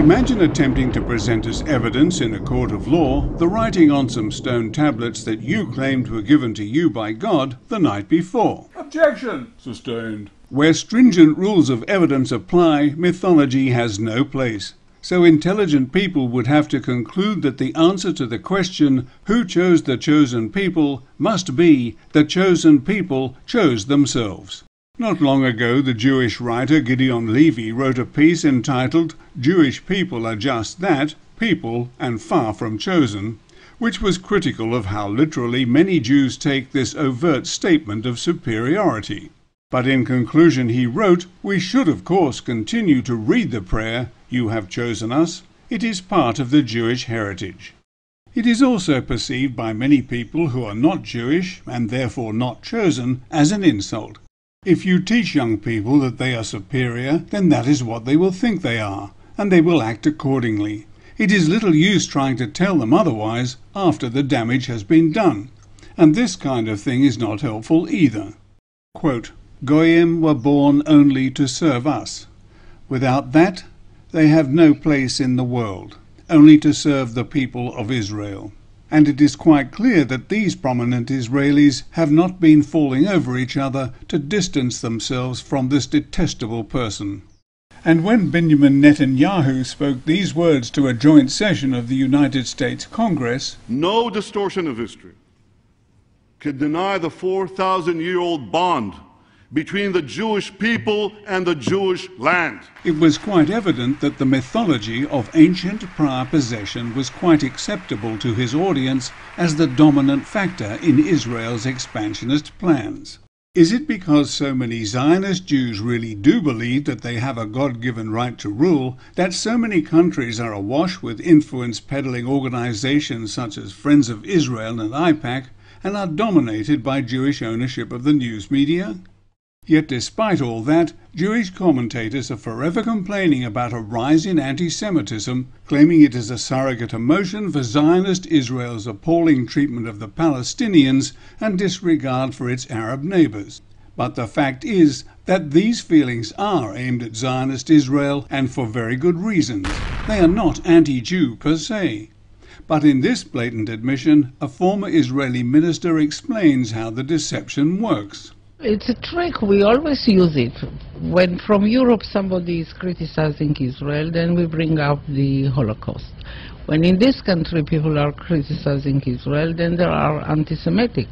Imagine attempting to present as evidence in a court of law the writing on some stone tablets that you claimed were given to you by God the night before. Objection! Sustained. Where stringent rules of evidence apply, mythology has no place. So intelligent people would have to conclude that the answer to the question, who chose the chosen people, must be the chosen people chose themselves. Not long ago, the Jewish writer Gideon Levy wrote a piece entitled "Jewish People Are Just That, People and Far From Chosen," which was critical of how literally many Jews take this overt statement of superiority. But in conclusion he wrote, "We should of course continue to read the prayer, 'You have chosen us.' It is part of the Jewish heritage." It is also perceived by many people who are not Jewish, and therefore not chosen, as an insult. If you teach young people that they are superior, then that is what they will think they are, and they will act accordingly. It is little use trying to tell them otherwise after the damage has been done, and this kind of thing is not helpful either. Quote, "Goyim were born only to serve us. Without that, they have no place in the world, only to serve the people of Israel." And it is quite clear that these prominent Israelis have not been falling over each other to distance themselves from this detestable person. And when Benjamin Netanyahu spoke these words to a joint session of the United States Congress, "No distortion of history could deny the 4,000-year-old bond between the Jewish people and the Jewish land." It was quite evident that the mythology of ancient prior possession was quite acceptable to his audience as the dominant factor in Israel's expansionist plans. Is it because so many Zionist Jews really do believe that they have a God-given right to rule that so many countries are awash with influence-peddling organizations such as Friends of Israel and AIPAC and are dominated by Jewish ownership of the news media? Yet despite all that, Jewish commentators are forever complaining about a rise in anti-Semitism, claiming it is a surrogate emotion for Zionist Israel's appalling treatment of the Palestinians and disregard for its Arab neighbors. But the fact is that these feelings are aimed at Zionist Israel, and for very good reasons. They are not anti-Jew per se. But in this blatant admission, a former Israeli minister explains how the deception works. It's a trick. We always use it. When from Europe somebody is criticizing Israel, then we bring up the Holocaust. When in this country people are criticizing Israel, then they are anti-Semitic.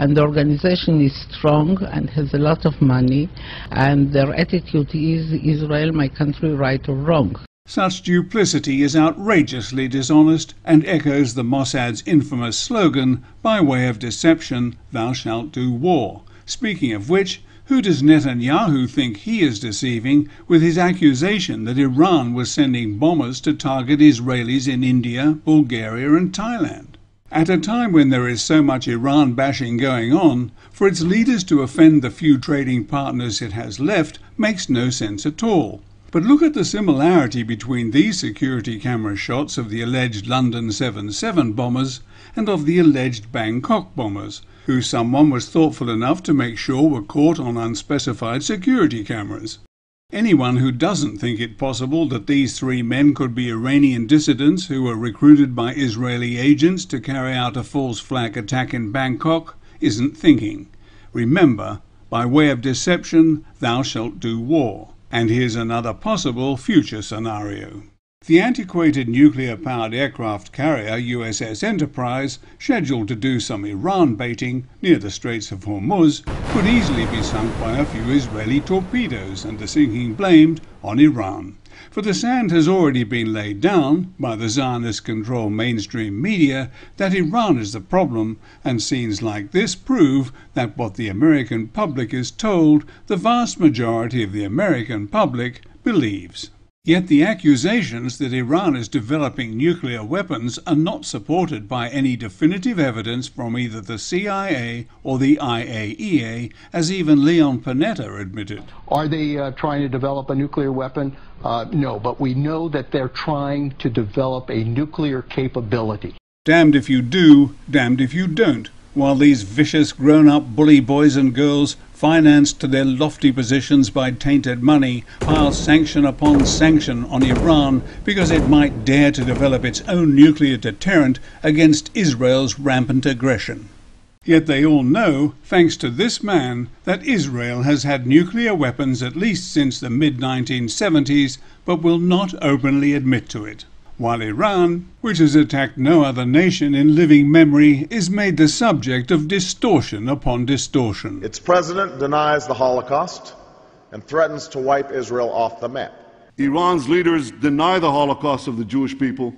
And the organization is strong and has a lot of money, and their attitude is Israel, my country, right or wrong. Such duplicity is outrageously dishonest and echoes the Mossad's infamous slogan, by way of deception, thou shalt do war. Speaking of which, who does Netanyahu think he is deceiving with his accusation that Iran was sending bombers to target Israelis in India, Bulgaria and Thailand? At a time when there is so much Iran bashing going on, for its leaders to offend the few trading partners it has left makes no sense at all. But look at the similarity between these security camera shots of the alleged London 7/7 bombers and of the alleged Bangkok bombers, who someone was thoughtful enough to make sure were caught on unspecified security cameras. Anyone who doesn't think it possible that these three men could be Iranian dissidents who were recruited by Israeli agents to carry out a false flag attack in Bangkok isn't thinking. Remember, by way of deception, thou shalt do war. And here's another possible future scenario. The antiquated nuclear-powered aircraft carrier USS Enterprise, scheduled to do some Iran baiting near the Straits of Hormuz, could easily be sunk by a few Israeli torpedoes and the sinking blamed on Iran. For the sand has already been laid down by the Zionist-controlled mainstream media that Iran is the problem, and scenes like this prove that what the American public is told, the vast majority of the American public believes. Yet the accusations that Iran is developing nuclear weapons are not supported by any definitive evidence from either the CIA or the IAEA, as even Leon Panetta admitted. Are they trying to develop a nuclear weapon? No, but we know that they're trying to develop a nuclear capability. Damned if you do, damned if you don't. while these vicious grown-up bully boys and girls, financed to their lofty positions by tainted money, pile sanction upon sanction on Iran because it might dare to develop its own nuclear deterrent against Israel's rampant aggression. Yet they all know, thanks to this man, that Israel has had nuclear weapons at least since the mid-1970s, but will not openly admit to it. While Iran, which has attacked no other nation in living memory, is made the subject of distortion upon distortion. Its president denies the Holocaust and threatens to wipe Israel off the map. Iran's leaders deny the Holocaust of the Jewish people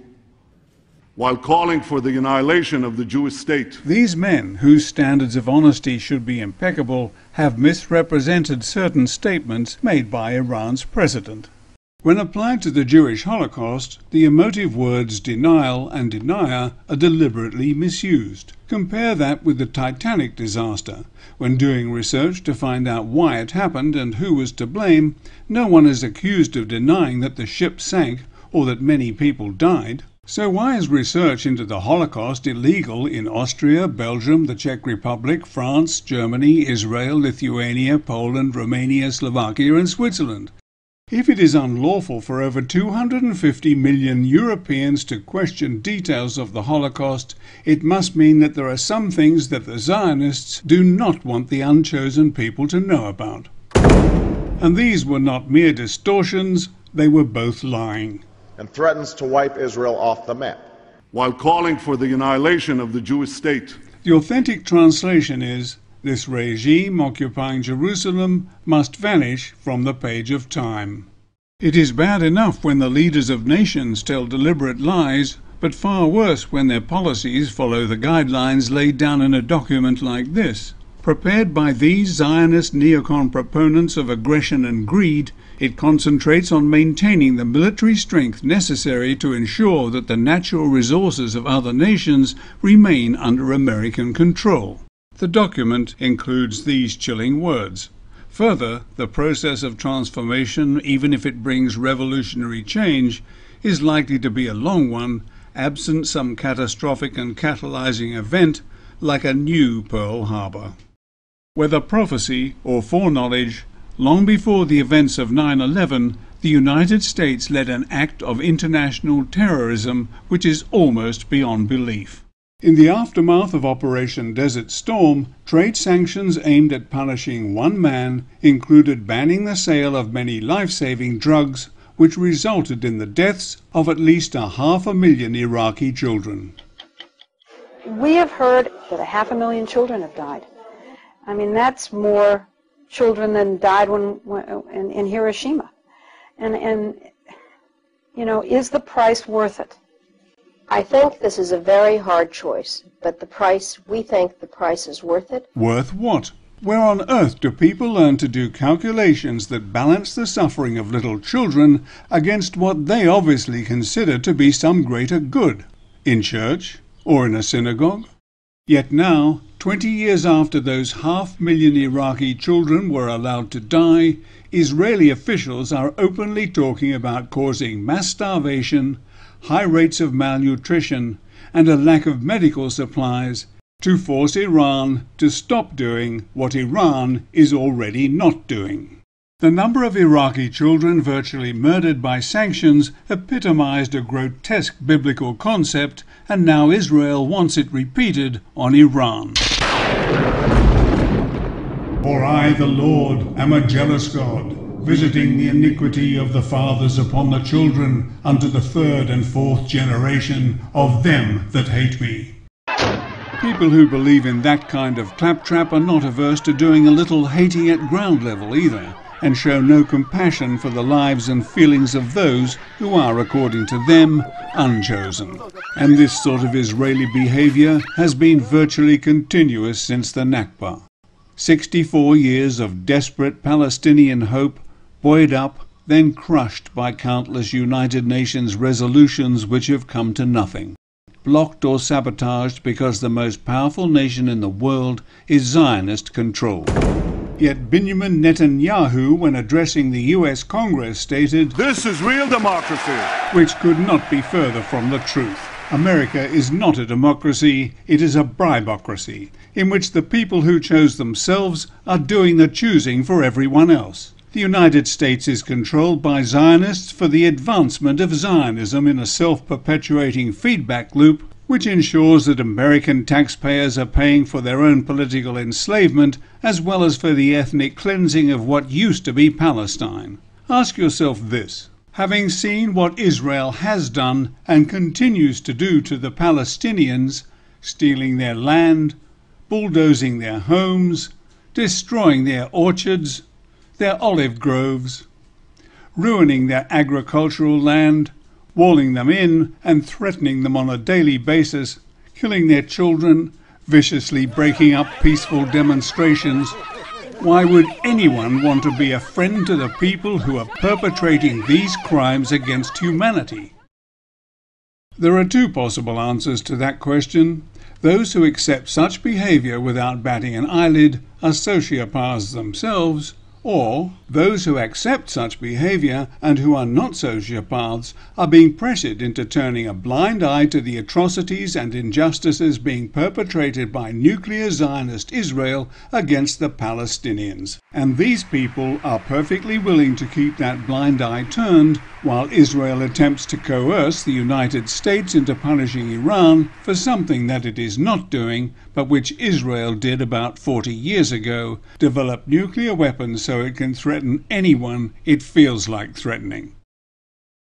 while calling for the annihilation of the Jewish state. These men, whose standards of honesty should be impeccable, have misrepresented certain statements made by Iran's president. When applied to the Jewish Holocaust, the emotive words denial and denier are deliberately misused. Compare that with the Titanic disaster. When doing research to find out why it happened and who was to blame, no one is accused of denying that the ship sank or that many people died. So why is research into the Holocaust illegal in Austria, Belgium, the Czech Republic, France, Germany, Israel, Lithuania, Poland, Romania, Slovakia and Switzerland? If it is unlawful for over 250 million Europeans to question details of the Holocaust, it must mean that there are some things that the Zionists do not want the unchosen people to know about. And these were not mere distortions, they were both lying. And threatens to wipe Israel off the map. While calling for the annihilation of the Jewish state. The authentic translation is, this regime occupying Jerusalem must vanish from the page of time. It is bad enough when the leaders of nations tell deliberate lies, but far worse when their policies follow the guidelines laid down in a document like this. Prepared by these Zionist neocon proponents of aggression and greed, it concentrates on maintaining the military strength necessary to ensure that the natural resources of other nations remain under American control. The document includes these chilling words. Further, the process of transformation, even if it brings revolutionary change, is likely to be a long one, absent some catastrophic and catalyzing event like a new Pearl Harbor. Whether prophecy or foreknowledge, long before the events of 9/11, the United States led an act of international terrorism which is almost beyond belief. In the aftermath of Operation Desert Storm, trade sanctions aimed at punishing one man included banning the sale of many life-saving drugs, which resulted in the deaths of at least 500,000 Iraqi children. We have heard that 500,000 children have died. I mean, that's more children than died in Hiroshima. And you know, is the price worth it? I think this is a very hard choice, but we think the price is worth it. Worth what? Where on earth do people learn to do calculations that balance the suffering of little children against what they obviously consider to be some greater good? In church? Or in a synagogue? Yet now, 20 years after those 500,000 Iraqi children were allowed to die, Israeli officials are openly talking about causing mass starvation, high rates of malnutrition, and a lack of medical supplies to force Iran to stop doing what Iran is already not doing. The number of Iraqi children virtually murdered by sanctions epitomized a grotesque biblical concept, and now Israel wants it repeated on Iran. For I, the Lord, am a jealous God, visiting the iniquity of the fathers upon the children unto the 3rd and 4th generation of them that hate me. People who believe in that kind of claptrap are not averse to doing a little hating at ground level either, and show no compassion for the lives and feelings of those who are, according to them, unchosen. And this sort of Israeli behavior has been virtually continuous since the Nakba. 64 years of desperate Palestinian hope, buoyed up, then crushed by countless United Nations resolutions which have come to nothing. Blocked or sabotaged because the most powerful nation in the world is Zionist control. Yet Benjamin Netanyahu, when addressing the US Congress, stated, This is real democracy. which could not be further from the truth. America is not a democracy, it is a bribocracy, in which the people who chose themselves are doing the choosing for everyone else. The United States is controlled by Zionists for the advancement of Zionism in a self-perpetuating feedback loop which ensures that American taxpayers are paying for their own political enslavement as well as for the ethnic cleansing of what used to be Palestine. Ask yourself this. Having seen what Israel has done and continues to do to the Palestinians, stealing their land, bulldozing their homes, destroying their orchards, their olive groves, ruining their agricultural land, walling them in and threatening them on a daily basis, killing their children, viciously breaking up peaceful demonstrations, why would anyone want to be a friend to the people who are perpetrating these crimes against humanity? There are two possible answers to that question. Those who accept such behavior without batting an eyelid are sociopaths themselves, or those who accept such behavior and who are not sociopaths are being pressured into turning a blind eye to the atrocities and injustices being perpetrated by nuclear Zionist Israel against the Palestinians. And these people are perfectly willing to keep that blind eye turned while Israel attempts to coerce the United States into punishing Iran for something that it is not doing, but which Israel did about 40 years ago, develop nuclear weapons so it can threaten anyone it feels like threatening.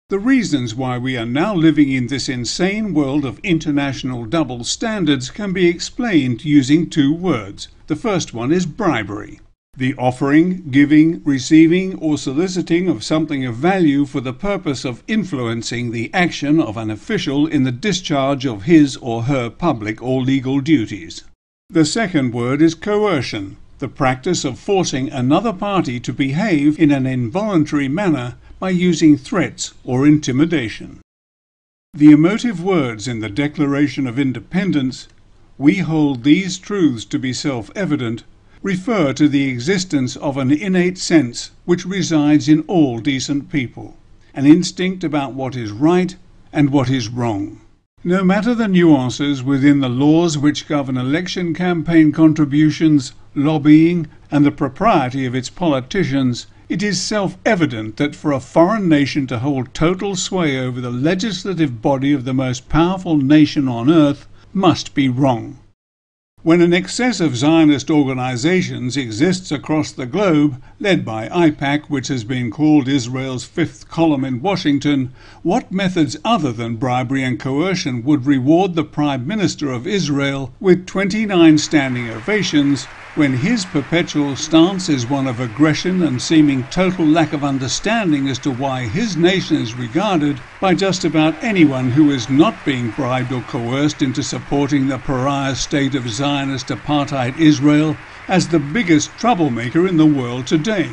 The reasons why we are now living in this insane world of international double standards can be explained using two words. The first one is bribery. The offering, giving, receiving, or soliciting of something of value for the purpose of influencing the action of an official in the discharge of his or her public or legal duties. The second word is coercion, the practice of forcing another party to behave in an involuntary manner by using threats or intimidation. The emotive words in the Declaration of Independence, "We hold these truths to be self-evident," refer to the existence of an innate sense which resides in all decent people, an instinct about what is right and what is wrong. No matter the nuances within the laws which govern election campaign contributions, lobbying, and the propriety of its politicians, it is self-evident that for a foreign nation to hold total sway over the legislative body of the most powerful nation on earth must be wrong. When an excess of Zionist organizations exists across the globe, led by AIPAC, which has been called Israel's fifth column in Washington, what methods other than bribery and coercion would reward the Prime Minister of Israel with 29 standing ovations when his perpetual stance is one of aggression and seeming total lack of understanding as to why his nation is regarded by just about anyone who is not being bribed or coerced into supporting the pariah state of Zionist apartheid Israel as the biggest troublemaker in the world today?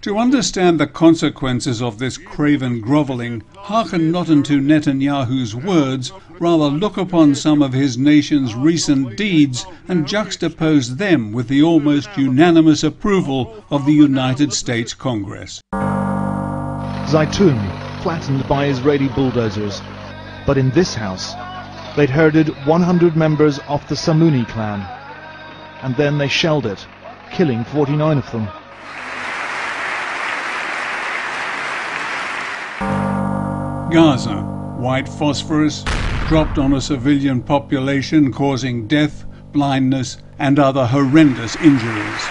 To understand the consequences of this craven grovelling, hearken not unto Netanyahu's words, rather look upon some of his nation's recent deeds and juxtapose them with the almost unanimous approval of the United States Congress. Zaytun, flattened by Israeli bulldozers. But in this house, they'd herded 100 members of the Samuni clan. And then they shelled it, killing 49 of them. Gaza, white phosphorus, dropped on a civilian population causing death, blindness and other horrendous injuries.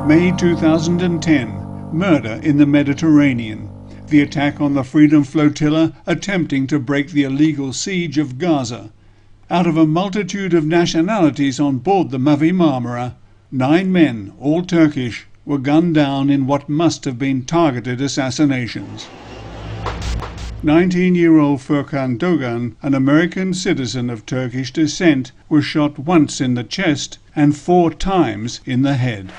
May 2010, murder in the Mediterranean. The attack on the Freedom Flotilla attempting to break the illegal siege of Gaza. Out of a multitude of nationalities on board the Mavi Marmara, 9 men, all Turkish, were gunned down in what must have been targeted assassinations. 19-year-old Furkan Dogan, an American citizen of Turkish descent, was shot once in the chest and 4 times in the head.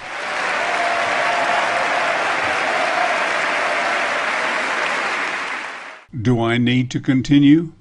Do I need to continue?